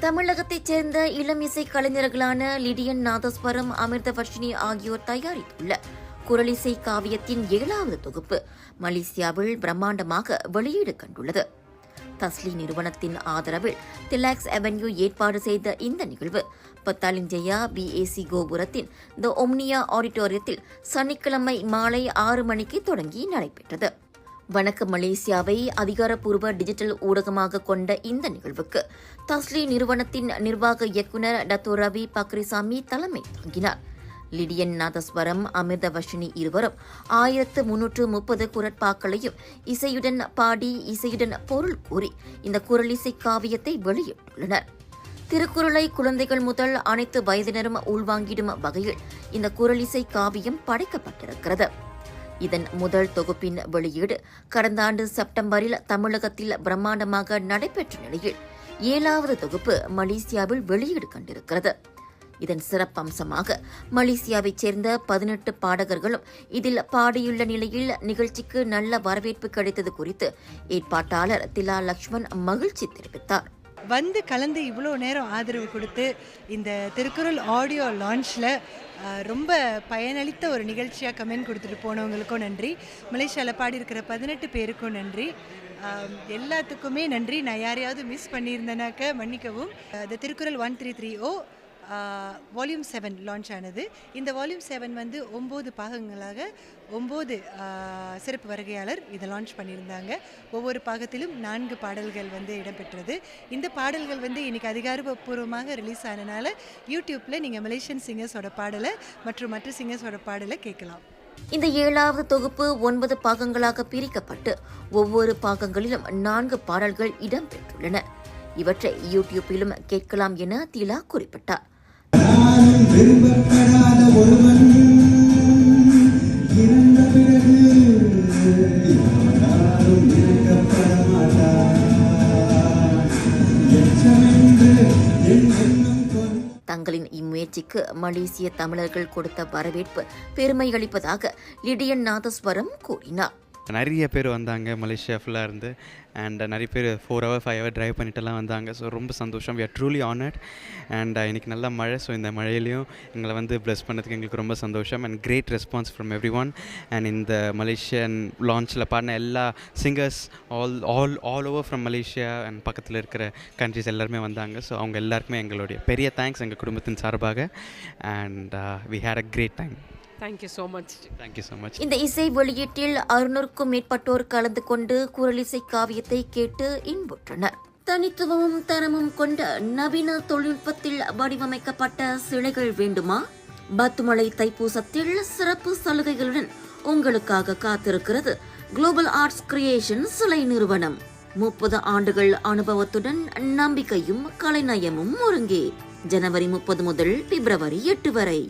தமிழகத்தைச் சேர்ந்த இளம் இசை கலைஞர்களான லிடியன் நாதஸ்வரம், அமிர்தவர்ஷினி ஆகியோர் தயாரித்துள்ள குரலிசை காவியத்தின் 7வது தொகுப்பு மலேசியாவில் பிரம்மாண்டமாக வெளியீடு கண்டுள்ளது. தஸ்லி நிறுவனத்தின் ஆதரவில் திலாக்ஸ் அவென்யூ ஏற்பாடு செய்த இந்த நிகழ்வு பத்தாலிஞ்சயா BAC கோபுரத்தின் தி ஒம்னியா ஆடிட்டோரியத்தில் சனிக்கிழமை மாலை 6 மணிக்கு தொடங்கி நடைபெற்றது. வணக்கம் மலேசியாவை அதிகாரப்பூர்வ டிஜிட்டல் ஊடகமாக கொண்ட இந்த நிகழ்வுக்கு தஸ்லி நிறுவனத்தின் நிர்வாக இயக்குநர் டத்தோ ரவி பக்ரிசாமி தலைமை தாங்கினார். லிடியன் நாதஸ்வரம், அமிர்தவர்ஷினி இருவரும் 1330 குரட்பாக்களையும் இசையுடன் பாடி, இசையுடன் பொருள் கூறி இந்த குரலிசை காவியத்தை வெளியிட்டுள்ளனர். திருக்குறளை குழந்தைகள் முதல் அனைத்து வயதினரும் உள்வாங்கிடும் வகையில் இந்த குரலிசை காவியம் படைக்கப்பட்டிருக்கிறது. இதன் முதல் தொகுப்பின் வெளியீடு கடந்த ஆண்டு செப்டம்பரில் தமிழகத்தில் பிரம்மாண்டமாக நடைபெற்ற நிலையில் 7வது தொகுப்பு மலேசியாவில் வெளியீடு கண்டிருக்கிறது. இதன் சிறப்பம்சமாக மலேசியாவைச் சேர்ந்த 18 பாடகர்களும் இதில் பாடியுள்ள நிலையில் நிகழ்ச்சிக்கு நல்ல வரவேற்பு கிடைத்தது குறித்து ஏற்பாட்டாளர் திலா லக்ஷ்மன் மகிழ்ச்சி தெரிவித்தார். வந்து கலந்து இவ்வளோ நேரம் ஆதரவு கொடுத்து இந்த திருக்குறள் ஆடியோ லான்ச்சில் ரொம்ப பயனளித்த ஒரு நிகழ்ச்சியாக கமெண்ட் கொடுத்துட்டு போனவங்களுக்கும் நன்றி. மலேசியாவில் பாடியிருக்கிற 18 பேருக்கும் நன்றி. எல்லாத்துக்குமே நன்றி. நான் யாரையாவது மிஸ் பண்ணியிருந்தேனாக்க மன்னிக்கவும். இந்த திருக்குறள் 1330 வால்யூம் 7 லான்ச் ஆனது. இந்த வால்யூம் 7 வந்து 9 பாகங்களாக 9 சிறப்பு வருகையாளர் இதை லான்ச் பண்ணியிருந்தாங்க. ஒவ்வொரு பாகத்திலும் 4 பாடல்கள் வந்து இடம்பெற்றது. இந்த பாடல்கள் வந்து இன்னைக்கு அதிகாரப்பூர்வமாக ரிலீஸ் ஆனனால யூடியூப்பில் நீங்கள் மலேசியன் சிங்கர்ஸோட பாடலை மற்றும் மற்ற சிங்கர்ஸோட பாடலை கேட்கலாம். இந்த 7வது தொகுப்பு 9 பாகங்களாக பிரிக்கப்பட்டு ஒவ்வொரு பாகங்களிலும் 4 பாடல்கள் இடம்பெற்றுள்ளன. இவற்றை யூடியூப்பிலும் கேட்கலாம் என திலா குறிப்பிட்டார். விரும்பப்படாத ஒருவன் இறந்த பிறகு யாராலும் இருக்கப்பட மாட்டான். தங்களின் இம்முயற்சிக்கு மலேசிய தமிழர்கள் கொடுத்த வரவேற்பு பெருமை அளிப்பதாக லிடியன் நாதஸ்வரம் கூறினார். நிறைய பேர் வந்தாங்க மலேசியா ஃபுல்லாக இருந்து. அண்ட் நிறைய பேர் 4 hour 5 hour ட்ரைவ் பண்ணிட்டுலாம் வந்தாங்க. ஸோ ரொம்ப சந்தோஷம். We are truly honoured. And இன்றைக்கி நல்ல மழை. ஸோ இந்த மழையிலையும் எங்களை வந்து ப்ளஸ் பண்ணதுக்கு எங்களுக்கு ரொம்ப சந்தோஷம். And great response from everyone. And இந்த மலேசியன் லான்ச்சில் பாடின எல்லா singers all over from Malaysia and பக்கத்தில் இருக்கிற கண்ட்ரிஸ் எல்லாருமே வந்தாங்க. ஸோ அவங்க எல்லாருக்குமே எங்களுடைய பெரிய தேங்க்ஸ் எங்கள் குடும்பத்தின் சார்பாக. And we had a great time. Thank you so much. Thank you so much. இந்த இசை வெளியீட்டில் 600க்கும் மேற்பட்டோர் கலந்து கொண்டு குரலிசை காவியத்தை கேட்டு இன்புற்றனர். தனித்துவமும் தரமும் கொண்ட நவீன தொழில்நுட்பத்தில் வடிவமைக்கப்பட்ட சிலைகள் வேண்டுமா? பத்துமலை தைப்பூசத்தில் சிறப்பு சலுகைகளுடன் உங்களுக்காக காத்திருக்கிறது குளோபல் ஆர்ட்ஸ் கிரியேஷன் சிலை நிறுவனம். 30 ஆண்டுகள் அனுபவத்துடன் நம்பிக்கையும் கலைநயமும் ஒருங்கே. ஜனவரி 30 முதல் பிப்ரவரி 8 வரை.